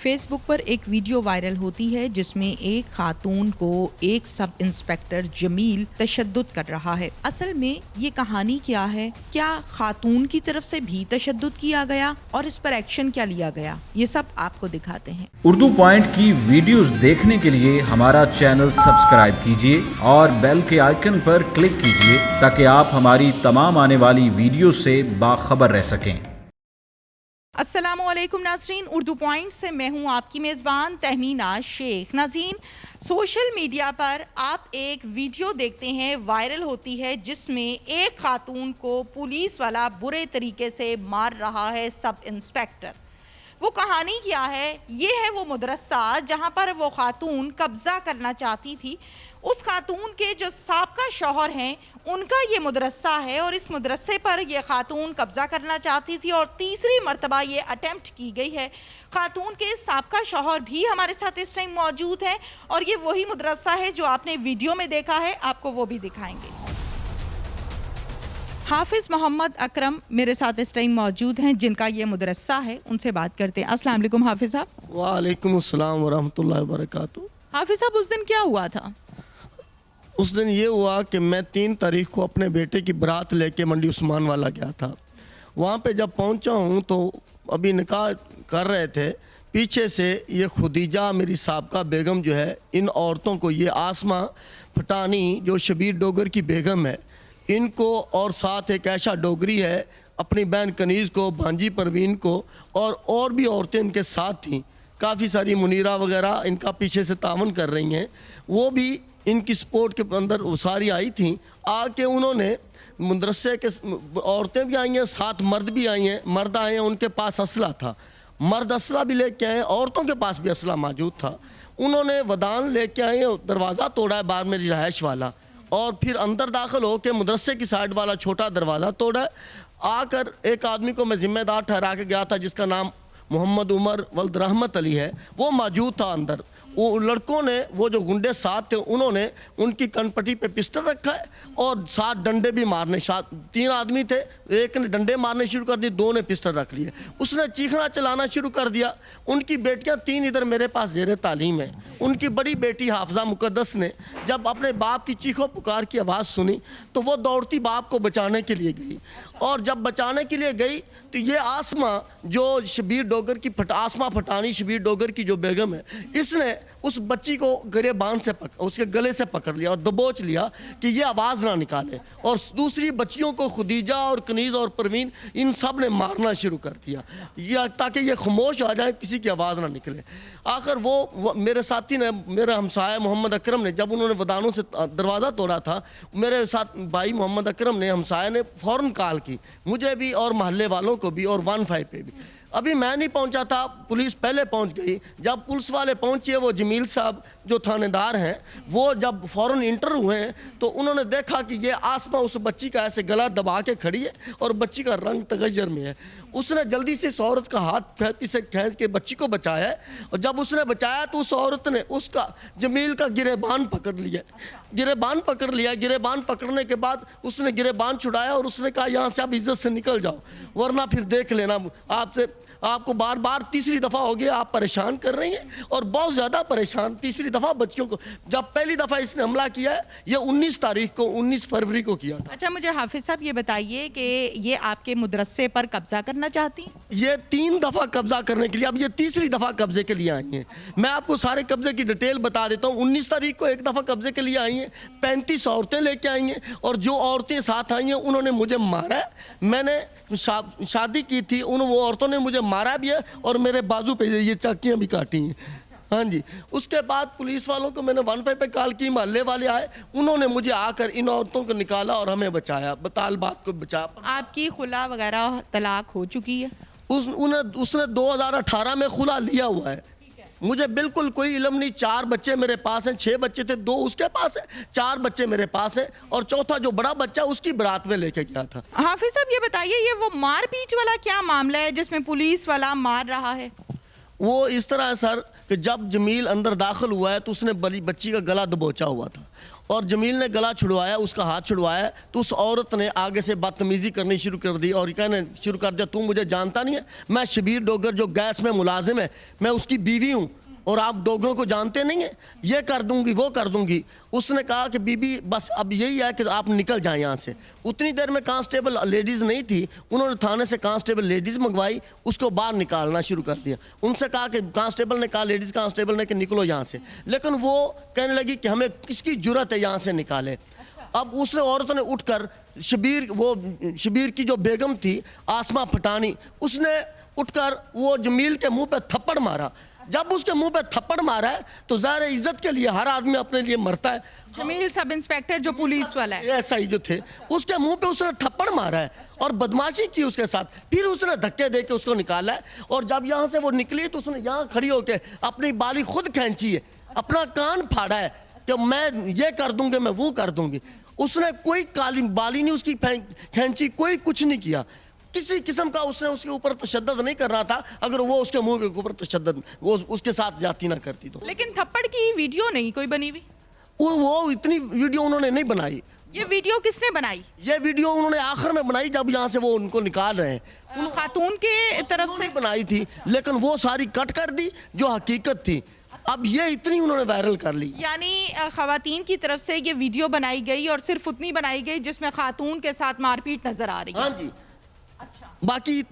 Face book पर एक video viral होती है जिसमें एक खातून को एक सब इंस्पेक्टर जमील तशद्दुद कर रहा है। असल में ये कहानी क्या है? क्या खातून की तरफ से भी तशद्दुद किया गया और इस पर एक्शन क्या लिया गया? ये सब आपको दिखाते हैं। उर्दू पॉइंट की वीडियोस देखने के लिए हमारा चैनल सब्सक्राइब कीजिए और बेल के आइकन पर क्लिक कीजिए ताकि आप हमारी तमाम आने वाली वीडियो से बाखबर रह सकें। अस्सलामुअलैकुम नाज़रीन, उर्दू पॉइंट से मैं हूं आपकी मेज़बान तहमीना शेख। नाज़रीन, सोशल मीडिया पर आप एक वीडियो देखते हैं, वायरल होती है, जिसमें एक खातून को पुलिस वाला बुरे तरीके से मार रहा है सब इंस्पेक्टर। वो कहानी क्या है? ये है वो मदरसा जहाँ पर वो खातून कब्ज़ा करना चाहती थी। उस खातून के जो साबका शौहर हैं उनका ये मदरसा है और इस मदरसे पर ये खातून कब्ज़ा करना चाहती थी और तीसरी मर्तबा ये अटेम्प्ट की गई है। खातून के साबका शौहर भी हमारे साथ इस टाइम मौजूद है और ये वही मदरसा है जो आपने वीडियो में देखा है, आपको वो भी दिखाएंगे। हाफिज़ मोहम्मद अकरम मेरे साथ इस टाइम मौजूद हैं जिनका ये मदरसा है, उनसे बात करते हैं। अस्सलाम वालेकुम हाफिज़ साहब। वालेकुम अस्सलाम व रहमतुल्लाहि व बरकातुहू। हाफिज़ साहब, उस दिन क्या हुआ था? उस दिन ये हुआ कि मैं 3 तारीख को अपने बेटे की बारात लेके मंडी उस्मान वाला गया था। वहाँ पे जब पहुँचा हूँ तो अभी निकाह कर रहे थे, पीछे से ये खुदीजा मेरी साबका बेगम जो है, इन औरतों को, ये आसमा फटानी जो शबीर डोगर की बेगम है, इनको और साथ एक ऐशा डोगरी है, अपनी बहन कनीज़ को, भांजी परवीन को और भी औरतें इनके साथ थीं। काफ़ी सारी मुनीरा वगैरह इनका पीछे से तावन कर रही हैं। वो भी इनकी सपोर्ट के अंदर सारी आई थी। आके उन्होंने मदरसे के, औरतें भी आई हैं, साथ मर्द भी आई हैं। मर्द आए हैं, उनके पास असला था, मर्द असला भी लेके आए, औरतों के पास भी असला मौजूद था। उन्होंने वदान लेके आए, दरवाज़ा तोड़ा है बाहर मेरी रहायश वाला, और फिर अंदर दाखिल हो के मदरसे की साइड वाला छोटा दरवाज़ा तोड़ा है। आकर एक आदमी को मैं ज़िम्मेदार ठहरा के गया था जिसका नाम मोहम्मद उमर वल्द रहमत अली है, वो मौजूद था अंदर। वो लड़कों ने, वो जो गुंडे साथ थे, उन्होंने उनकी कनपट्टी पे पिस्टल रखा है और 7 डंडे भी मारने, 3 आदमी थे, एक ने डंडे मारने शुरू कर दिए, 2 ने पिस्टल रख लिए। उसने चीखना चलाना शुरू कर दिया। उनकी बेटियां 3 इधर मेरे पास ज़ेरे तालीम है। उनकी बड़ी बेटी हाफजा मुकद्दस ने जब अपने बाप की चीखों पुकार की आवाज़ सुनी तो वो दौड़ती बाप को बचाने के लिए गई, और जब बचाने के लिए गई तो ये आसमा जो शबीर डोगर की आसमा फटानी शबीर डोगर की जो बेगम है, इसने उस बच्ची को गिरेबान से उसके गले से पकड़ लिया और दबोच लिया कि ये आवाज़ ना निकाले, और दूसरी बच्चियों को खुदीजा और कनीज़ और परवीन, इन सब ने मारना शुरू कर दिया या ताकि ये खामोश आ जाए, किसी की आवाज़ ना निकले। आखिर वो मेरे साथी ने, मेरा हमसाया मोहम्मद अकरम ने, जब उन्होंने वदानों से दरवाज़ा तोड़ा था, मेरे साथ भाई मोहम्मद अकरम ने, हमसाया ने फ़ौरन कॉल की मुझे भी और महल्ले वालों को भी और 15 पे भी। अभी मैं नहीं पहुंचा था, पुलिस पहले पहुंच गई। जब पुलिस वाले पहुंचे, वो जमील साहब जो थानेदार हैं, वो जब फ़ौरन इंटर हुए हैं तो उन्होंने देखा कि ये आसमा उस बच्ची का ऐसे गला दबा के खड़ी है और बच्ची का रंग तगज्जर में है। उसने जल्दी से इस औरत का हाथ से खींच के बच्ची को बचाया है, और जब उसने बचाया तो उस औरत ने उसका, जमील का गिरेबान पकड़ लिया। गिरेबान पकड़ने के बाद उसने गिरेबान छुड़ाया और उसने कहा, यहाँ से आप इज्जत से निकल जाओ, वरना फिर देख लेना, आपको बार बार तीसरी दफ़ा हो गया आप परेशान कर रही हैं, और बहुत ज़्यादा परेशान। तीसरी दफ़ा बच्चियों को, जब पहली दफ़ा इसने हमला किया है, ये 19 तारीख को, 19 फरवरी को किया था। अच्छा, मुझे हाफिज़ साहब ये बताइए कि ये आपके मदरसे पर कब्ज़ा करना चाहती हैं? ये 3 दफ़ा कब्ज़ा करने के लिए, अब ये तीसरी दफ़ा कब्ज़े के लिए आई हैं। मैं आपको सारे कब्ज़े की डिटेल बता देता हूँ। 19 तारीख को एक दफ़ा कब्ज़े के लिए आई हैं, 35 औरतें लेके आई हैं, और जो औरतें साथ आई हैं उन्होंने मुझे मारा है। मैंने शादी की थी, वो औरतों ने मुझे मारा भी है और मेरे बाजू पे ये चाकियाँ भी काटी हैं। हाँ जी। उसके बाद पुलिस वालों को मैंने 15 पे कॉल की, महल्ले वाले आए, उन्होंने मुझे आकर इन औरतों को निकाला और हमें बचाया, तालिबात को बचाया। आपकी खुला वगैरह तलाक हो चुकी है? उसने 2018 में खुला लिया हुआ है। मुझे बिल्कुल कोई इल्म नहीं। 4 बच्चे मेरे पास हैं, 6 बच्चे थे, 2 उसके पास हैं, 4 बच्चे मेरे पास हैं, और चौथा जो बड़ा बच्चा उसकी बारात में लेके गया था। हाफिज़ साहब ये बताइए, ये वो मारपीट वाला क्या मामला है जिसमें पुलिस वाला मार रहा है? वो इस तरह है सर कि जब जमील अंदर दाखिल हुआ है तो उसने बड़ी बच्ची का गला दबोचा हुआ था और जमील ने गला छुड़वाया, उसका हाथ छुड़वाया, तो उस औरत ने आगे से बदतमीज़ी करनी शुरू कर दी और कहने शुरू कर दिया, तू मुझे जानता नहीं है, मैं शबीर डोगर जो गैस में मुलाजिम है, मैं उसकी बीवी हूँ और आप डोगरों को जानते नहीं हैं, ये कर दूंगी वो कर दूंगी। उसने कहा कि बीबी बस अब यही है कि आप निकल जाएं यहाँ से। उतनी देर में कांस्टेबल लेडीज़ नहीं थी, उन्होंने थाने से कांस्टेबल लेडीज़ मंगवाई, उसको बाहर निकालना शुरू कर दिया। उनसे कहा कि कांस्टेबल ने कहा, लेडीज़ कांस्टेबल ने कि निकलो यहाँ से, लेकिन वो कहने लगी कि हमें किसकी जुर्रत है यहाँ से निकाले। अब उसने औरत ने उठकर शबीर की जो बेगम थी आसमा पठानी, उसने उठकर वो जमील के मुंह पे थप्पड़ मारा। जब उसके मुंह पे थप्पड़ मारा है तो ज़ाहिर है इज्जत के लिए हर आदमी अपने लिए मरता है। जमील सब इंस्पेक्टर जो पुलिस वाला है, ऐसा ही जो थे, उसके मुंह पे उसने थप्पड़ मारा है और बदमाशी की उसके साथ, फिर उसने धक्के दे के उसको निकाला है। और जब यहाँ से वो निकली तो उसने यहाँ खड़ी होके अपनी बाली खुद खींची है, अपना कान फाड़ा है कि मैं ये कर दूंगी, मैं वो कर दूंगी। उसने कोई काली बाली नहीं उसकी खींची, कोई कुछ नहीं किया, किसी किस्म का उसने उसके ऊपर तशद्दुद नहीं कर रहा था। अगर वो उसके मुंह के ऊपर तशद्दुद वो उसके साथ जाती ना करती तो। लेकिन थप्पड़ की वीडियो नहीं कोई बनी हुई, वो इतनी वीडियो उन्होंने नहीं बनाई। ये वीडियो किसने बनाई? ये वीडियो उन्होंने आखिर में बनाई जब यहाँ से वो उनको निकाल रहे हैं। खातून के तरफ से बनाई थी लेकिन वो सारी कट कर दी जो हकीकत थी। अब ये इतनी उन्होंने वायरल कर ली, यानी खवातीन की तरफ से ये वीडियो बनाई गई और सिर्फ उतनी बनाई गई जिसमें खातून के साथ मारपीट नजर आ रही है। हाँ जी। अच्छा,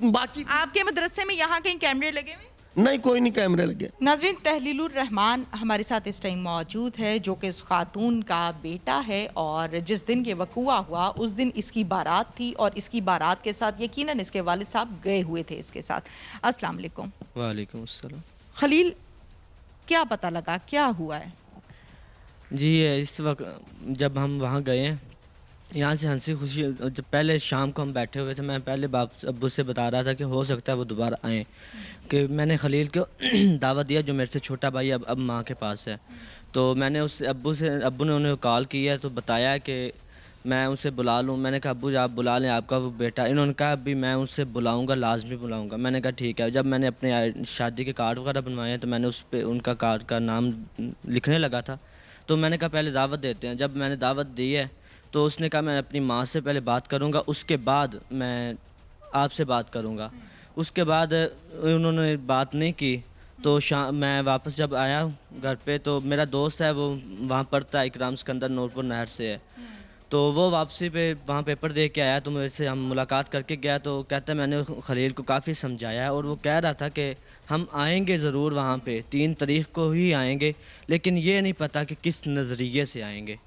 बाकी आपके मदरसे में यहाँ कहीं कैमरे लगे हुए? नहीं, कोई नहीं कैमरे लगे। नाज़रीन, तहलीलुर रहमान हमारे साथ इस टाइम मौजूद है जो कि इस खातून का बेटा है और जिस दिन ये वक़ूआ हुआ उस दिन इसकी बारात थी और इसकी बारात के साथ यकीनन इसके वालिद साहब गए हुए थे इसके साथ। अस्सलाम वालेकुम। वालेकुम अस्सलाम। खलील, क्या पता लगा, क्या हुआ है? जी इस वक्त जब हम वहाँ गए हैं, यहाँ से हंसी खुशी, जब पहले शाम को हम बैठे हुए थे, मैं पहले बाप अब्बू से बता रहा था कि हो सकता है वो दोबारा आएँ, कि मैंने खलील को दावत दिया जो मेरे से छोटा भाई अब माँ के पास है। तो मैंने उस अब्बू ने उन्हें कॉल किया तो बताया कि मैं उसे बुला लूँ। मैंने कहा अब्बू आप बुला लें, आपका वो बेटा। इन्होंने कहा अभी मैं उसे बुलाऊंगा, लाजमी बुलाऊंगा। मैंने कहा ठीक है। जब मैंने अपने शादी के कार्ड वगैरह बनवाए तो मैंने उस पर उनका कार्ड का नाम लिखने लगा था, तो मैंने कहा पहले दावत देते हैं। जब मैंने दावत दी है तो उसने कहा मैं अपनी माँ से पहले बात करूँगा, उसके बाद मैं आपसे बात करूँगा। उसके बाद उन्होंने बात नहीं की। तो मैं वापस जब आया घर पे तो मेरा दोस्त है वो वहाँ पढ़ता है, इकराम सिकंदर, नूरपुर नहर से है। तो वो वापसी पे वहाँ पेपर दे के आया तो मेरे से हम मुलाकात करके गया तो कहता है मैंने खलील को काफ़ी समझाया है और वो कह रहा था कि हम आएंगे ज़रूर वहाँ पे, 3 तारीख को ही आएंगे, लेकिन ये नहीं पता कि किस नज़रिए से आएंगे।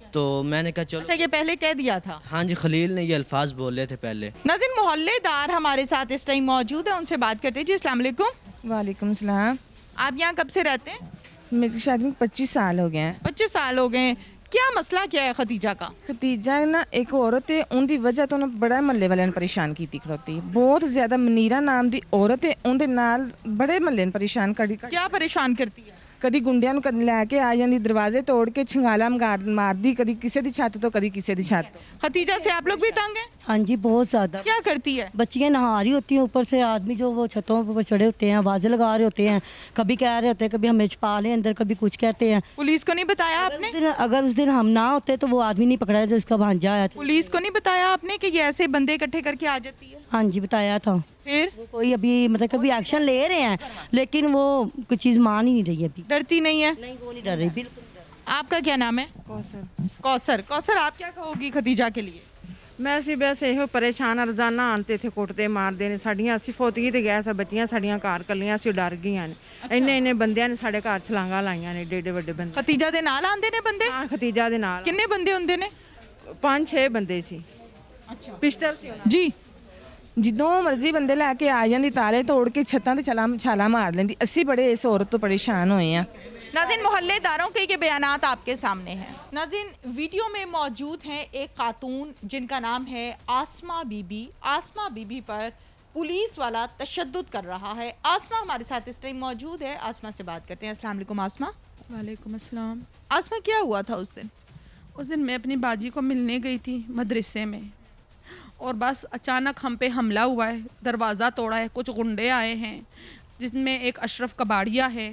तो मैंने कहा चलो। अच्छा, ये पहले कह दिया था? हाँ जी, खलील ने ये अल्फाज बोले थे पहले। नाज़रीन, मोहल्लेदार हमारे साथ इस टाइम मौजूद है, उनसे बात करते हैं। जी अस्सलाम वालेकुम। वालेकुम सलाम। आप यहाँ कब से रहते हैं? मेरी शादी में 25 साल हो गए हैं। 25 साल हो गए हैं। क्या मसला क्या है खतीजा का? खतीजा ना एक औरत है, उनकी वजह तो उन्हें बड़ा महल्ले वाले ने परेशान की खड़ोती, बहुत ज्यादा। मनीरा नाम की औरत है, उनके नाल बड़े महल्ले ने परेशान करी। क्या परेशान करती है? कदी गुंडियां ਨੂੰ ਲੈ ਕੇ ਆ ਜਾਂਦੀ, दरवाजे तोड़ के छिंगाला मारदी, कदी किसी दी छत तो कदी किसी दी छत। खतीजा से आप लोग भी तंग हैं? हाँ जी, बहुत ज़्यादा। क्या करती है? बच्चियाँ नहा रही होती हैं, ऊपर से आदमी जो वो छतों पर चढ़े होते हैं, आवाज़ें लगा रहे होते हैं, कभी कह रहे होते हैं कभी हमें छुपा लें अंदर, कभी कुछ कहते हैं। पुलिस को नहीं बताया आपने? अगर उस दिन हम ना होते तो वो आदमी नहीं पकड़ा जो इसका भांजा आया था। पुलिस को नहीं बताया आपने कि ये ऐसे बंदे इकट्ठे करके आ जाती है? हाँ जी, बताया था। फिर कोई अभी मतलब कभी एक्शन ले रहे हैं लेकिन वो कोई चीज़ मान ही नहीं रही अभी। डरती नहीं है? नहीं, वो नहीं डर रही बिल्कुल। आपका क्या नाम है? कौसर। कौसर, आप क्या कहोगी खतीजा के लिए? ਮੈਂ ਅਸੀਂ ਬਸ ਇਹੋ ਪਰੇਸ਼ਾਨ ਰੋਜ਼ਾਨਾ ਆਉਂਦੇ ਇੱਥੇ ਕੁੱਟਦੇ ਮਾਰਦੇ ਨੇ ਸਾਡੀਆਂ। ਅਸੀਂ ਫੋਤਗੀ ਤੇ ਗਏ ਸਾਂ, ਬੱਚੀਆਂ ਸਾਡੀਆਂ ਘਰ ਕੱਲੀਆਂ, ਅਸੀਂ ਡਰ ਗਈਆਂ ਨੇ। ਇੰਨੇ ਬੰਦਿਆਂ ਨੇ ਸਾਡੇ ਘਰ ਛਲਾਂਗਾ ਲਾਈਆਂ ਨੇ, ਏਡੇ ਵੱਡੇ ਬੰਦੇ। ਖਤੀਜਾ ਦੇ ਨਾਲ ਆਂਦੇ ਨੇ ਬੰਦੇ? ਹਾਂ, ਖਤੀਜਾ ਦੇ ਨਾਲ। ਕਿੰਨੇ ਬੰਦੇ ਹੁੰਦੇ ਨੇ? 5-6 ਬੰਦੇ ਸੀ। ਅੱਛਾ, ਪਿਸਟਲ ਸੀ ਉਹਨਾਂ ਜੀ। ਜਦੋਂ ਮਰਜ਼ੀ ਬੰਦੇ ਲੈ ਕੇ ਆ ਜਾਂਦੀ, ਤਾਲੇ ਤੋੜ ਕੇ ਛੱਤਾਂ ਤੇ ਛਾਲਾ ਮਾਰ ਲੈਂਦੀ। ਅਸੀਂ ਬੜੇ ਇਸ ਔਰਤ ਤੋਂ ਪਰੇਸ਼ਾਨ ਹੋਏ ਆ। नाज़रीन, मोहल्लेदारों के ये बयानात आपके सामने हैं। नाज़रीन, वीडियो में मौजूद हैं एक खातून जिनका नाम है आसमा बीबी। आसमा बीबी पर पुलिस वाला तशद्दुद कर रहा है। आसमा हमारे साथ इस टाइम मौजूद है, आसमा से बात करते हैं। अस्सलाम वालेकुम आसमा। वालेकुम अस्सलाम। आसमा, क्या हुआ था उस दिन? उस दिन मैं अपनी बाजी को मिलने गई थी मदरसे में और बस अचानक हम पे हमला हुआ है, दरवाज़ा तोड़ा है, कुछ गुंडे आए हैं, जिसमें एक अशरफ कबाड़िया है,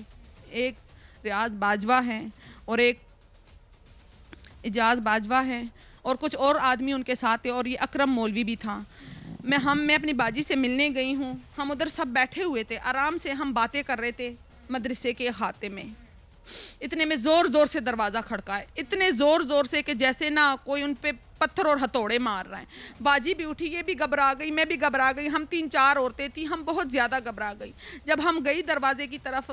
एक रियाज बाजवा है और एक इजाज़ बाजवा है और कुछ और आदमी उनके साथ थे और ये अकरम मौलवी भी था। मैं अपनी बाजी से मिलने गई हूँ। हम उधर सब बैठे हुए थे, आराम से हम बातें कर रहे थे मदरसे के अहाते में। इतने में ज़ोर ज़ोर से दरवाज़ा खड़काए, इतने ज़ोर ज़ोर से कि जैसे ना कोई उन पे पत्थर और हथौड़े मार रहे हैं। बाजी भी उठी, ये भी घबरा गई, मैं भी घबरा गई। हम 3-4 औरतें थी, हम बहुत ज़्यादा घबरा गई। जब हम गई दरवाजे की तरफ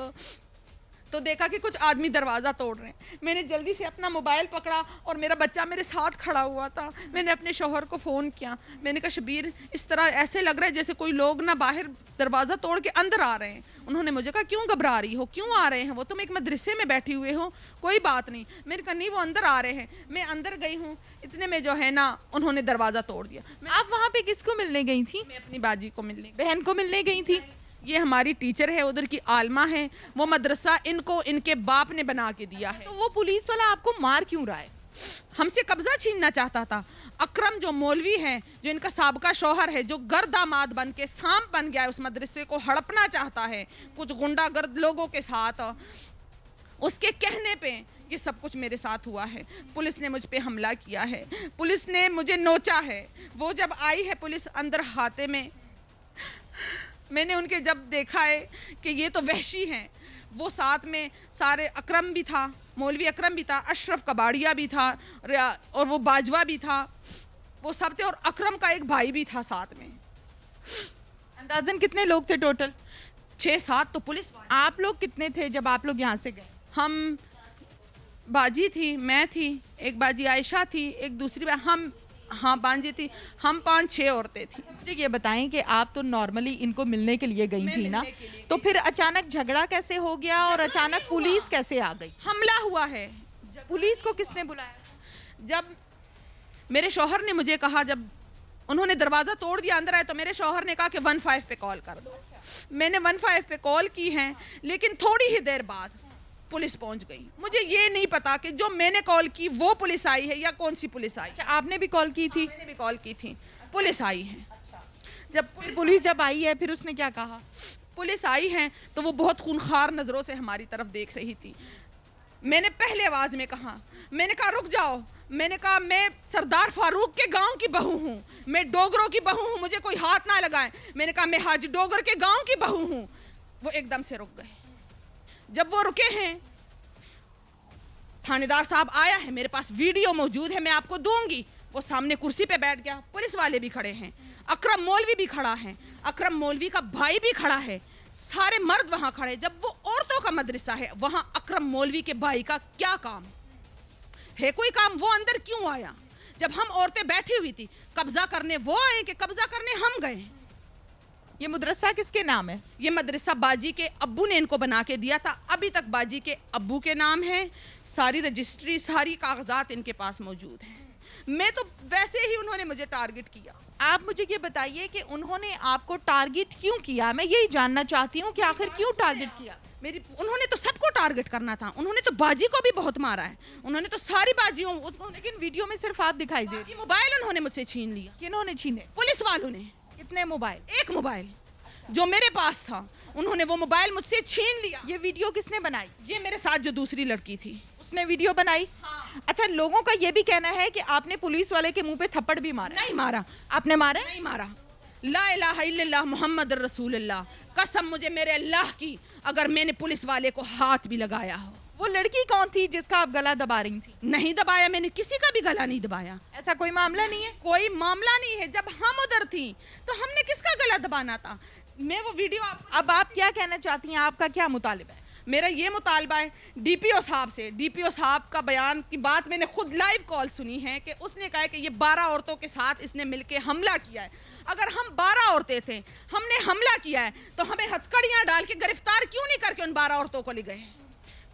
तो देखा कि कुछ आदमी दरवाज़ा तोड़ रहे हैं। मैंने जल्दी से अपना मोबाइल पकड़ा और मेरा बच्चा मेरे साथ खड़ा हुआ था। मैंने अपने शौहर को फ़ोन किया, मैंने कहा शबीर इस तरह ऐसे लग रहा है जैसे कोई लोग ना बाहर दरवाज़ा तोड़ के अंदर आ रहे हैं। उन्होंने मुझे कहा क्यों घबरा रही हो, क्यों आ रहे हैं वो, तुम एक मदरसे में बैठी हुए हो, कोई बात नहीं। मैंने कहा नहीं वो अंदर आ रहे हैं। मैं अंदर गई हूँ, इतने में जो है ना उन्होंने दरवाज़ा तोड़ दिया। आप वहाँ पे किसको मिलने गई थी? मैं अपनी बाजी को मिलने, बहन को मिलने गई थी? ये हमारी टीचर है उधर की, आलमा है। वो मदरसा इनको इनके बाप ने बना के दिया है। तो वो पुलिस वाला आपको मार क्यों रहा है? हमसे कब्जा छीनना चाहता था। अकरम जो मौलवी है, जो इनका साबका शौहर है, जो गर्द दामाद बन के सांप बन गया है, उस मदरसे को हड़पना चाहता है कुछ गुंडागर्द लोगों के साथ। उसके कहने पे ये सब कुछ मेरे साथ हुआ है। पुलिस ने मुझ पे हमला किया है, पुलिस ने मुझे नोचा है। वो जब आई है पुलिस अंदर हाथे में, मैंने उनके जब देखा है कि ये तो वहशी हैं, वो साथ में सारे अकरम भी था, मौलवी अकरम भी था, अशरफ कबाड़िया भी था और वो बाजवा भी था, वो सब थे और अकरम का एक भाई भी था साथ में। अंदाजन कितने लोग थे टोटल? 6-7 तो पुलिस वाले। आप लोग कितने थे जब आप लोग यहाँ से गए? हम बाजी थी, मैं थी, एक बाजी आयशा थी, एक दूसरी हम बांजी थी, हम 5-6 औरतें थी। मुझे ये बताएं कि आप तो नॉर्मली इनको मिलने के लिए गई थी ना, तो फिर अचानक झगड़ा कैसे हो गया और अचानक पुलिस कैसे आ गई? हमला हुआ है। पुलिस को किसने बुलाया? जब मेरे शौहर ने मुझे कहा, जब उन्होंने दरवाज़ा तोड़ दिया अंदर आए, तो मेरे शौहर ने कहा कि 15 पे कॉल कर दो। मैंने 15 पे कॉल की है, लेकिन थोड़ी ही देर बाद पुलिस पहुंच गई। मुझे ये नहीं पता कि जो मैंने कॉल की वो पुलिस आई है या कौन सी पुलिस आई। अच्छा, आपने भी कॉल की थी? मैंने भी कॉल की थी, पुलिस आई है। जब पुलिस जब आई है फिर उसने क्या कहा? पुलिस आई है तो वो बहुत खूनखार नज़रों से हमारी तरफ देख रही थी। मैंने पहले आवाज़ में कहा, मैंने कहा रुक जाओ, मैंने कहा मैं सरदार फारूक के गांव की बहू हूँ, मैं डोगरों की बहू हूँ, मुझे कोई हाथ ना लगाए। मैंने कहा मैं हाजी डोगर के गांव की बहू हूँ। वो एकदम से रुक गए। जब वो रुके हैं, थानेदार साहब आया है, मेरे पास वीडियो मौजूद है, मैं आपको दूंगी। वो सामने कुर्सी पे बैठ गया, पुलिस वाले भी खड़े हैं, अकरम मौलवी भी खड़ा है, अकरम मौलवी का भाई भी खड़ा है, सारे मर्द वहाँ खड़े। जब वो औरतों का मदरसा है, वहाँ अकरम मौलवी के भाई का क्या काम है? कोई काम? वो अंदर क्यों आया? जब हम औरतें बैठी हुई थी, कब्जा करने वो आए कि कब्जा करने हम गए? ये मदरसा किसके नाम है? ये मदरसा बाजी के अब्बू ने इनको बना के दिया था। अभी तक बाजी के अब्बू के नाम है, सारी रजिस्ट्री, सारी कागजात इनके पास मौजूद हैं। मैं तो वैसे ही उन्होंने मुझे टारगेट किया। आप मुझे ये बताइए कि उन्होंने आपको टारगेट क्यों किया? मैं यही जानना चाहती हूँ कि आखिर क्यों टारगेट किया? उन्होंने तो सबको टारगेट करना था, उन्होंने तो बाजी को भी बहुत मारा है, उन्होंने तो सारी बाजियों। लेकिन वीडियो में सिर्फ आप दिखाई दे रही। मोबाइल उन्होंने मुझसे छीन लिया। किन्होंने छीने? पुलिस वालों ने। कितने मोबाइल? एक मोबाइल जो मेरे पास था, उन्होंने वो मोबाइल मुझसे छीन लिया। ये वीडियो किसने बनाई? ये मेरे साथ जो दूसरी लड़की थी, उसने वीडियो बनाई। हाँ। अच्छा, लोगों का ये भी कहना है कि आपने पुलिस वाले के मुंह पे थप्पड़ भी मारा। नहीं मारा। आपने मारा? नहीं मारा। ला इलाहा इल्लल्लाह मुहम्मद रसूलुल्लाह, कसम मुझे मेरे अल्लाह की, अगर मैंने पुलिस वाले को हाथ भी लगाया हो। वो लड़की कौन थी जिसका आप गला दबा रही थी? नहीं दबाया, मैंने किसी का भी गला नहीं दबाया। ऐसा कोई मामला नहीं है? कोई मामला नहीं है। जब हम उधर थी तो हमने किसका गला दबाना था? मैं वो वीडियो अब आप क्या कहना चाहती हैं? आपका क्या मुतालिबा है? मेरा ये मुतालबा है डीपीओ साहब से। डीपीओ साहब का बयान की बात मैंने खुद लाइव कॉल सुनी है कि उसने कहा है कि ये 12 औरतों के साथ इसने मिलके हमला किया है। अगर हम 12 औरतें थे, हमने हमला किया है, तो हमें हथकड़ियाँ डाल के गिरफ्तार क्यों नहीं करके उन 12 औरतों को ले गए?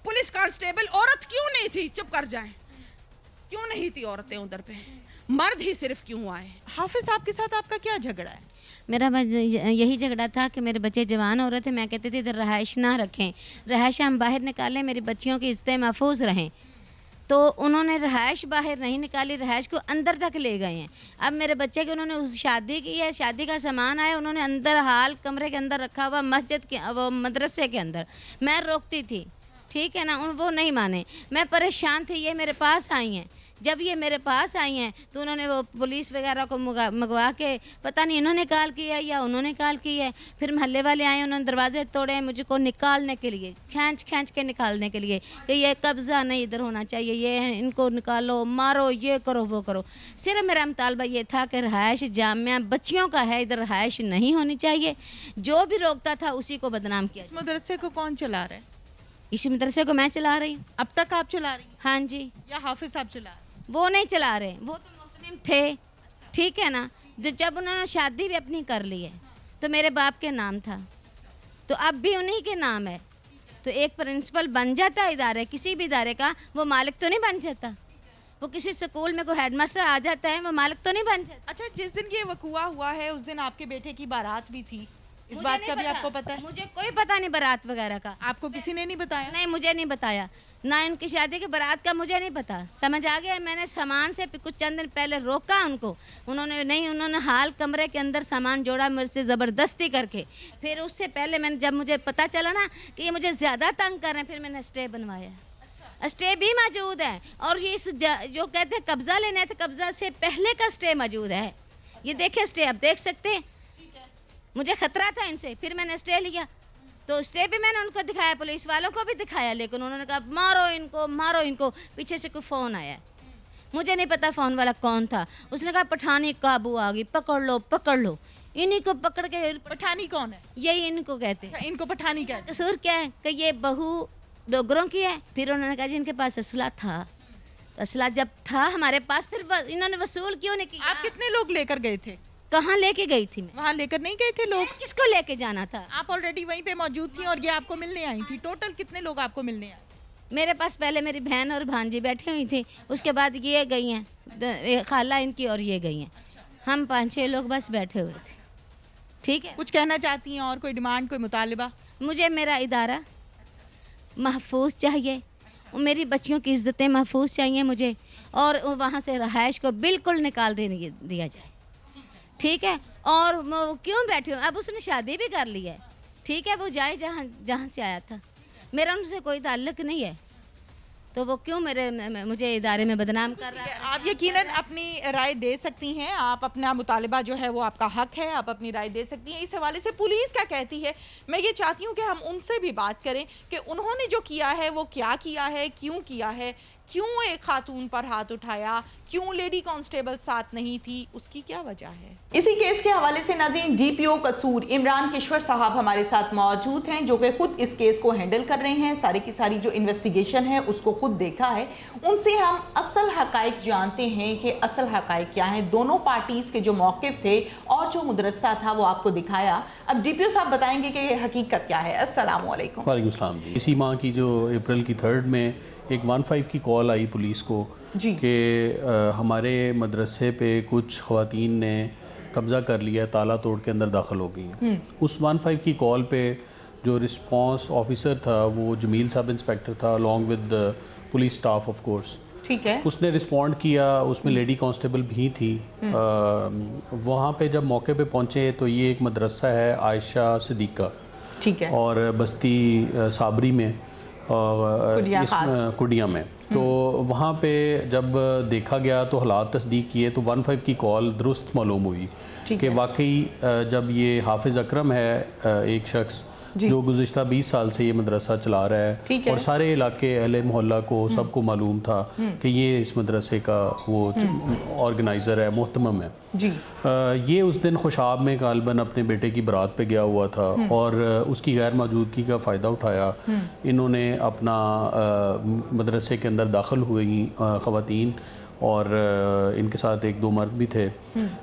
पुलिस कांस्टेबल औरत क्यों नहीं थी? चुप कर जाएं। क्यों नहीं थी औरतें उधर पे? मर्द ही सिर्फ क्यों आए? हाफिज साहब के साथ आपका क्या झगड़ा है? मेरा यही झगड़ा था कि मेरे बच्चे जवान हो रहे थे। मैं कहती थी इधर रहाइश ना रखें, रहाइश हम बाहर निकालें, मेरी बच्चियों की इज्जतें महफूज रहें। تو انہوں نے رہائش باہر نہیں نکالی, رہائش کو اندر تک لے گئے ہیں. اب میرے بچے کی انہوں نے شادی کی ہے, شادی کا سامان آیا انہوں نے اندر ہال کمرے کے اندر رکھا ہوا, مسجد کے وہ مدرسے کے اندر. میں روکتی تھی, ٹھیک ہے نا, وہ نہیں مانے. میں پریشان تھی, یہ میرے پاس آئی ہیں. جب یہ میرے پاس آئی ہیں تو انہوں نے وہ پولیس وغیرہ کو منگوا کے, پتہ نہیں انہوں نے کال کیا ہے یا انہوں نے کال کی ہے. پھر محلے والے آئے, انہوں نے دروازے توڑے مجھ کو نکالنے کے لیے, کھینچ کے نکالنے کے لیے کہ یہ قبضہ نہیں ادھر ہونا چاہیے, یہ ان کو نکالو, مارو, یہ کرو, وہ کرو. صرف میرا مطالبہ یہ تھا کہ رہائش جامعہ بچیوں کا ہے, ادھر رہائش نہیں ہونی چاہیے. جو بھی روکتا تھا اسی کو بدنام کیا. اس مدرسے کو کون چلا رہا ہے؟ اس مدرسے کو میں چلا رہی ہوں. اب تک آپ چلا رہی ہیں ہاں جی. یا حافظ صاحب چلا رہے ہیں؟ وہ نہیں چلا رہے, وہ تو محتمم تھے, ٹھیک ہے نا. جب انہوں نے شادی بھی اپنی کر لی ہے تو میرے باپ کے نام تھا, تو اب بھی انہی کے نام ہے. تو ایک پرنسپل بن جاتا ہے ادارے, کسی بھی ادارے کا, وہ مالک تو نہیں بن جاتا. وہ کسی سکول میں کوئی ہیڈ ماسٹر آ جاتا ہے, وہ مالک تو نہیں بن جاتا. اچھا, جس دن یہ وقوع ہوا ہے اس دن آپ کے بیٹے کی بارات بھی تھی, اس بات کا بھی آپ کو پتہ ہے؟ مجھے کوئی پتہ نہیں بارات وغیرہ کا. آپ کو کسی نے نہیں بتایا؟ نہیں, مجھے نہیں بتایا, نہ ان کی شادی کی بارات کا مجھے نہیں پتا. سمجھ آ گیا. میں نے سامان سے کچھ چند دن پہلے روکا ان کو, انہوں نے نہیں, انہوں نے حال کمرے کے اندر سامان جوڑا میرے سے زبردستی کر کے. پھر اس سے پہلے میں نے, جب مجھے پتہ چلا نا کہ یہ مجھے زیادہ تنگ کر رہے ہیں, پھر میں نے اسٹے بنوایا. اسٹے بھی موجود ہے, اور یہ جو کہتے ہیں قبضہ لینا ہے, تو قبضہ سے پہلے کا اسٹے موجود ہے. یہ دیکھیں اسٹے, آپ دیکھ سکتے ہیں. مجھے خطرہ تھا ان سے, پھر میں نے اسٹے لیا. تو اسٹے بھی میں نے ان کو دکھایا, پولیس والوں کو بھی دکھایا, لیکن انہوں نے کہا مارو ان کو, مارو ان کو. پیچھے سے کوئی فون آیا, مجھے نہیں پتا فون والا کون تھا. اس نے کہا پٹھانی قابو آ گئی, پکڑ لو پکڑ لو. انہی کو پکڑ کے. پٹھانی کون ہے؟ یہی ان کو کہتے ہیں. ان کو پٹھانی کہتے ہیں. قصور کیا ہے کہ یہ بہو ڈوگروں کی ہے. پھر انہوں نے کہا جی ان کے پاس اسلحہ تھا. اسلحہ جب تھا ہمارے پاس, پھر انہوں نے وصول کیوں نہیں کیا؟ آپ کتنے لوگ لے کر گئے تھے؟ کہاں لے کے گئی تھی میں؟ وہاں لے کر نہیں گئے تھے لوگ؟ کس کو لے کے جانا تھا؟ آپ آلریڈی وہیں پہ موجود تھیں اور یہ آپ کو ملنے آئی تھی. ٹوٹل کتنے لوگ آپ کو ملنے آئے؟ میرے پاس پہلے میری بہن اور بھانجی بیٹھی ہوئی تھی, اس کے بعد یہ گئی ہیں, خالہ ان کی, اور یہ گئی ہیں. ہم 5-6 لوگ بس بیٹھے ہوئے تھے. ٹھیک ہے, کچھ کہنا چاہتی ہیں اور کوئی ڈیمانڈ, کوئی مطالبہ؟ مجھے میرا ادارہ محفوظ چاہیے, میری بچیوں کی عزتیں محفوظ چاہیے مجھے, اور وہاں سے رہائش کو بالکل نکال دیا جائے. ٹھیک ہے, اور کیوں بیٹھے ہوں, اب اس نے شادی بھی کر لی ہے, ٹھیک ہے, وہ جائے جہاں سے آیا تھا. میرا ان سے کوئی تعلق نہیں ہے, تو وہ کیوں مجھے ادارے میں بدنام کر رہا ہے. آپ یقیناً اپنی رائے دے سکتی ہیں, آپ اپنا مطالبہ جو ہے وہ آپ کا حق ہے, آپ اپنی رائے دے سکتی ہیں. اس حوالے سے پولیس کیا کہتی ہے, میں یہ چاہتی ہوں کہ ہم ان سے بھی بات کریں کہ انہوں نے جو کیا ہے وہ کیا کیا ہے, کیوں کیا ہے, کیوں ایک خاتون پر ہاتھ اٹھایا, کیوں لیڈی کانسٹیبل ساتھ نہیں تھی, اس کی کیا وجہ ہے. اسی کیس کے حوالے سے ناظرین ڈی پی او قصور عمران کشور صاحب ہمارے ساتھ موجود ہیں, جو کہ خود اس کیس کو ہینڈل کر رہے ہیں. ساری کی ساری جو انویسٹیگیشن ہے اس کو خود دیکھا ہے. ان سے ہم اصل حقائق جانتے ہیں کہ اصل حقائق کیا ہیں, دونوں پارٹیز کے جو موقف تھے اور جو مدرسہ تھا وہ آپ کو دکھایا. اب ڈی پی او صاحب بتائیں گے کہ یہ حقیقت کیا ہے. السلام علیکم. وعلیکم السلام. جی, اسی ماہ کی جو اپریل کی 3 میں ایک 15 کی کال آئی پولیس کو کہ ہمارے مدرسے پہ کچھ خواتین نے قبضہ کر لیا, تالا توڑ کے اندر داخل ہو گئی ہیں. اس 15 کی کال پہ جو رسپانس آفیسر تھا وہ جمیل صاحب انسپیکٹر تھا, along with police staff of course. ٹھیک ہے, اس نے رسپونڈ کیا, اس میں لیڈی کانسٹیبل بھی تھی. وہاں پہ جب موقع پہ پہنچے تو یہ ایک مدرسہ ہے عائشہ صدیقہ, ٹھیک ہے, اور بستی صابری میں, کڈیا میں. تو وہاں پہ جب دیکھا گیا تو حالات تصدیق کیے تو 15 کی کال درست معلوم ہوئی کہ واقعی جب یہ حافظ اکرم ہے ایک شخص جو گزشتہ 20 سال سے یہ مدرسہ چلا رہا ہے, اور سارے علاقے اہل محلہ کو سب کو معلوم تھا کہ یہ اس مدرسے کا وہ آرگنائزر ہے, محتمم ہے. یہ اس دن خوشاب میں غالباً اپنے بیٹے کی برات پہ گیا ہوا تھا, اور اس کی غیر موجودگی کا فائدہ اٹھایا. انہوں نے اپنا مدرسے کے اندر داخل ہوئی خواتین, اور ان کے ساتھ 1-2 مرد بھی تھے،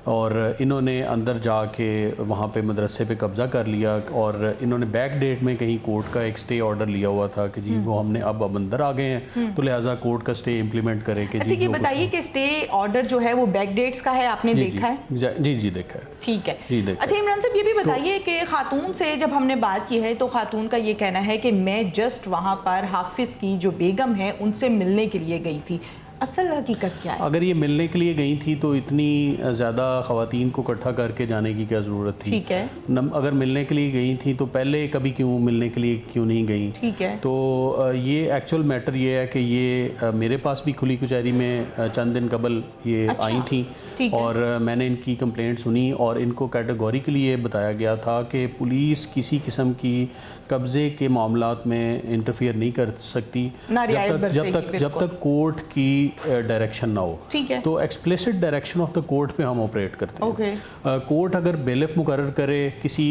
اور انہوں نے اندر جا کے وہاں پہ مدرسے پہ قبضہ کر لیا، اور انہوں نے بیک ڈیٹ میں کہیں کورٹ کا ایک سٹے آرڈر لیا ہوا تھا کہ جی وہ ہم نے اب اندر آ گئے ہیں تو لہٰذا کورٹ کا سٹے امپلیمنٹ کرے کہ اچھا یہ بتائیے کہ سٹے آرڈر جو ہے وہ بیک ڈیٹس کا ہے، آپ نے دیکھا ہے؟ جی دیکھا ہے، ٹھیک ہے۔ جی دیکھا۔ اچھا عمران صاحب یہ بھی بتائیے کہ خاتون سے جب ہم نے بات کی ہے تو خاتون کا یہ کہنا ہے کہ میں جسٹ وہاں پر حافظ کی جو بیگم ہے ان سے ملنے کے لیے گئی تھی، اصل حقیقت کیا ہے؟ اگر یہ ملنے کے لیے گئی تھی تو اتنی زیادہ خواتین کو اکٹھا کر کے جانے کی کیا ضرورت تھی؟ ٹھیک ہے۔ اگر ملنے کے لیے گئی تھی تو پہلے کبھی کیوں ملنے کے لیے کیوں نہیں گئی؟ ٹھیک ہے۔ تو یہ ایکچوئل میٹر یہ ہے کہ یہ میرے پاس بھی کھلی کچہری میں چند دن قبل یہ آئی تھیں، اور میں نے ان کی کمپلینٹ سنی، اور ان کو کیٹیگوریکلی یہ بتایا گیا تھا کہ پولیس کسی قسم کی قبضے کے معاملات میں انٹرفیئر نہیں کر سکتی جب تک کورٹ کی ڈائریکشن نہ ہو۔ تو explicit direction of the court پہ ہم آپریٹ کرتے ہیں۔ کورٹ اگر بیلف مقرر کرے کسی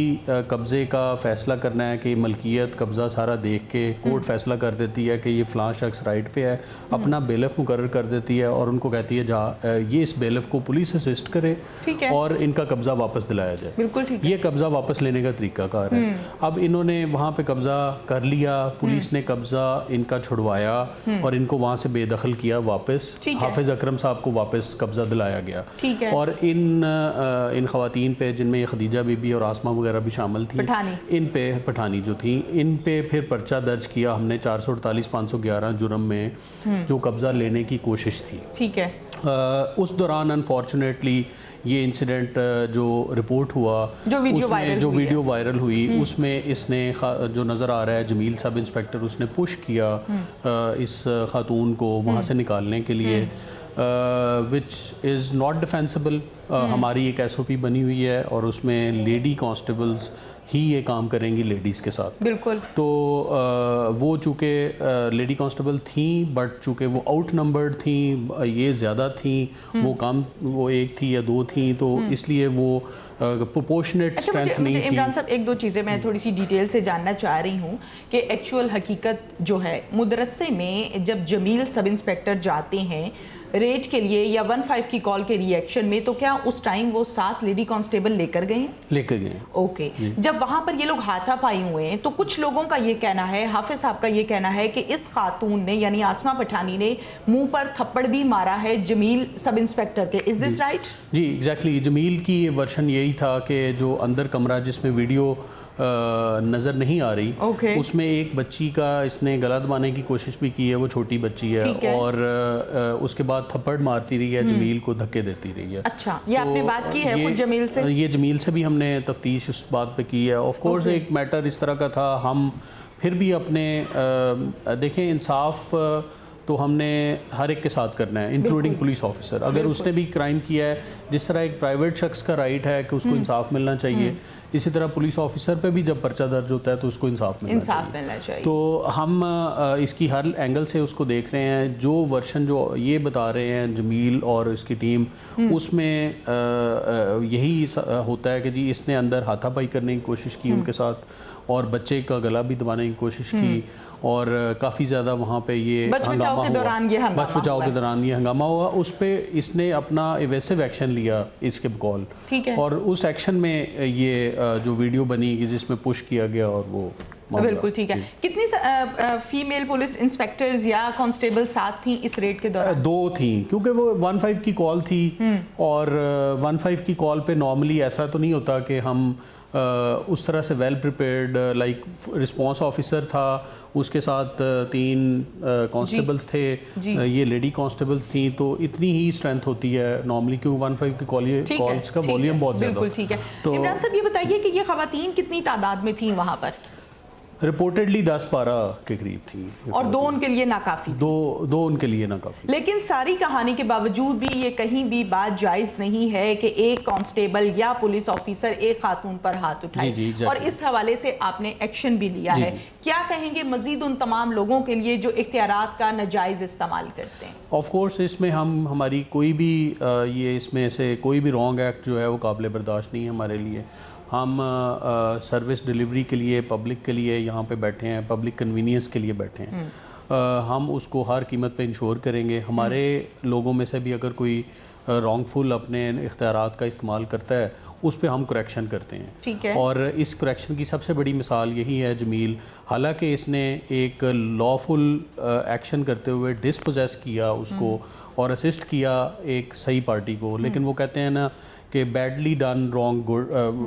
قبضے کا فیصلہ کرنا ہے کہ ملکیت قبضہ سارا دیکھ کے کورٹ فیصلہ کر دیتی ہے کہ یہ فلاں شخص رائٹ پہ ہے، اپنا بیلف مقرر کر دیتی ہے اور ان کو کہتی ہے جا یہ اس بیلف کو پولیس اسسٹ کرے اور ان کا قبضہ واپس دلایا جائے۔ بالکل یہ قبضہ واپس لینے کا طریقہ کار ہے۔ اب انہوں نے وہاں پہ قبضہ کر لیا، پولیس نے قبضہ ان کا چھڑوایا اور ان کو وہاں سے بے دخل کیا واپس، حافظ اکرم صاحب کو واپس قبضہ دلایا گیا، اور ان خواتین پہ جن میں یہ خدیجہ بی بی اور آسمہ وغیرہ بھی شامل تھیں، ان پہ پٹھانی جو تھیں ان پہ پھر پرچہ درج کیا ہم نے 448-511 جرم میں جو قبضہ لینے کی کوشش تھی۔ ٹھیک ہے۔ اس دوران انفارچونیٹلی یہ انسیڈنٹ جو رپورٹ ہوا، جو ویڈیو وائرل ہوئی، اس میں اس نے جو نظر آ رہا ہے جمیل سب انسپیکٹر، اس نے پش کیا اس خاتون کو وہاں سے نکالنے کے لیے، وچ از ناٹ ڈیفینسبل۔ ہماری ایک ایس او پی بنی ہوئی ہے اور اس میں لیڈی کانسٹیبلز ہی یہ کام کریں گی لیڈیز کے ساتھ۔ بالکل۔ تو وہ چونکہ لیڈی کانسٹیبل تھیں بٹ چونکہ وہ آؤٹ نمبرڈ تھیں، یہ زیادہ تھیں، وہ ایک تھی یا 2 تھیں، تو اس لیے وہ پروپورشنیٹ اسٹرینتھ نہیں تھی۔ عمران صاحب 1-2 چیزیں میں تھوڑی سی ڈیٹیل سے جاننا چاہ رہی ہوں کہ ایکچوئل حقیقت جو ہے مدرسے میں جب جمیل سب انسپیکٹر جاتے ہیں ریڈ کے لیے یا 15 کی کال کے ری ایکشن میں، تو کیا اس ٹائم وہ 7 لیڈی کانسٹیبل لے کر گئے ہیں؟ لے کر گئے۔ اوکے۔ جب وہاں پر یہ لوگ ہاتھا پائی ہوئے ہیں تو کچھ لوگوں کا یہ کہنا ہے، حافظ صاحب کا یہ کہنا ہے کہ اس خاتون نے یعنی آسمہ پٹھانی نے منہ پر تھپڑ بھی مارا ہے جمیل سب انسپیکٹر کے۔ از دس رائٹ؟ G exactly. جمیل کی ورشن یہی تھا کہ جو اندر کمرہ جس میں ویڈیو نظر نہیں آ رہی، اس میں ایک بچی کا اس نے گلا دبانے کی کوشش بھی کی ہے، وہ چھوٹی بچی ہے، اور اس کے بعد تھپڑ مارتی رہی ہے، جمیل کو دھکے دیتی رہی ہے۔ اچھا، یہ آپ نے بات کی ہے خود جمیل سے؟ یہ جمیل سے بھی ہم نے تفتیش اس بات پہ کی ہے۔ آف کورس ایک میٹر اس طرح کا تھا، ہم پھر بھی اپنے دیکھیں انصاف تو ہم نے ہر ایک کے ساتھ کرنا ہے انکلوڈنگ پولیس آفیسر۔ اگر اس نے بھی کرائم کیا ہے، جس طرح ایک پرائیویٹ شخص کا رائٹ ہے کہ اس کو انصاف ملنا چاہیے، اسی طرح پولیس آفیسر پہ بھی جب پرچہ درج ہوتا ہے تو اس کو انصاف ملنا چاہیے۔ تو ہم اس کی ہر اینگل سے اس کو دیکھ رہے ہیں۔ جو ورشن جو یہ بتا رہے ہیں جمیل اور اس کی ٹیم، اس میں یہی ہوتا ہے کہ جی اس نے اندر ہاتھا پائی کرنے کی کوشش کی ان کے ساتھ، اور بچے کا گلا بھی دبانے کی کوشش کی، اور کافی زیادہ وہاں پہ یہ ہنگامہ ہوا، بچ بچاؤ کے دوران یہ ہنگامہ ہوا۔ اس پہ اس نے اپنا ایویسو ایکشن لیا اس کے بقول، اور اس ایکشن میں یہ جو ویڈیو بنی جس میں پش کیا گیا، اور وہ بالکل ٹھیک ہے۔ کتنی فیمیل پولیس انسپیکٹرز یا کانسٹیبل ساتھ تھیں اس ریڈ کے دوران؟ 2 تھیں، کیونکہ وہ 15 کی کال تھی، اور 15 کی کال پہ نارملی ایسا تو نہیں ہوتا کہ ہم اس طرح سے well prepared, like response officer تھا، اس کے ساتھ 3 کانسٹیبلز تھے، یہ لیڈی کانسٹیبلز تھیں، تو اتنی ہی اسٹرینتھ ہوتی ہے نارملی، کیونکہ 15 کی کالز کا والیوم بہت زیادہ۔ بالکل ٹھیک ہے۔ عمران صاحب یہ بتائیے کہ یہ خواتین کتنی تعداد میں تھیں وہاں پر؟ رپورٹڈلی 10-12 کے قریب تھی، اور 2 ان کے لیے ناکافی؟ 2 ان کے لیے ناکافی۔ لیکن ساری کہانی کے باوجود بھی یہ کہیں بھی بات جائز نہیں ہے کہ ایک کانسٹیبل یا پولیس آفیسر ایک خاتون پر ہاتھ اٹھائے، اور اس حوالے سے آپ نے ایکشن بھی لیا ہے۔ کیا کہیں گے مزید ان تمام لوگوں کے لیے جو اختیارات کا ناجائز استعمال کرتے ہیں؟ آف کورس اس میں ہماری کوئی بھی یہ اس میں سے کوئی بھی رانگ ایکٹ جو ہے وہ قابل برداشت نہیں ہے ہمارے لیے۔ ہم سروس ڈلیوری کے لیے پبلک کے لیے یہاں پہ بیٹھے ہیں, پبلک کنوینئنس کے لیے بیٹھے ہیں. ہم اس کو ہر قیمت پہ انشور کریں گے. ہمارے لوگوں میں سے بھی اگر کوئی رانگ فل اپنے اختیارات کا استعمال کرتا ہے اس پہ ہم کریکشن کرتے ہیں. ٹھیک ہے. اور اس کریکشن کی سب سے بڑی مثال یہی ہے جمیل, حالانکہ اس نے ایک لافل ایکشن کرتے ہوئے ڈسپوزیس کیا اس کو اور اسسٹ کیا ایک صحیح پارٹی کو, لیکن وہ کہتے ہیں نا کہ badly done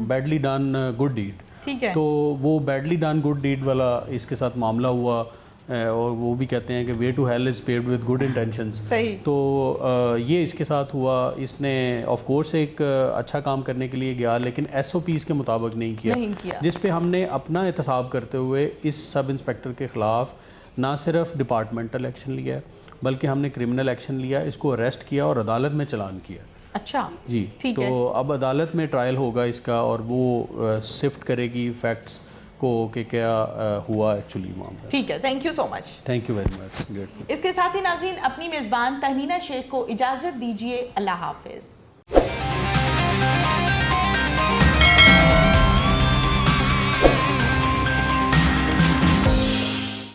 badly done good deed. ٹھیک ہے. تو وہ بیڈلی ڈن گڈ ڈیڈ والا اس کے ساتھ معاملہ ہوا, اور وہ بھی کہتے ہیں کہ way to hell is paved with good intentions. صحیح. تو یہ اس کے ساتھ ہوا. اس نے آف کورس ایک اچھا کام کرنے کے لیے گیا, لیکن ایس او پیز کے مطابق نہیں کیا, جس پہ ہم نے اپنا احتساب کرتے ہوئے اس سب انسپیکٹر کے خلاف نہ صرف ڈپارٹمنٹل ایکشن لیا بلکہ ہم نے کرمنل ایکشن لیا, اس کو اریسٹ کیا اور عدالت میں چلان کیا. اچھا جی. تو اب عدالت میں ٹرائل ہوگا اس کا, اور وہ سفٹ کرے گی فیکٹس کو کہ کیا ہوا ایکچولی معاملہ. ٹھیک ہے. Thank you so much. Thank you very much. Grateful. اس کے ساتھ ہی ناظرین اپنی میزبان تہمینہ شیخ کو اجازت دیجیے. اللہ حافظ.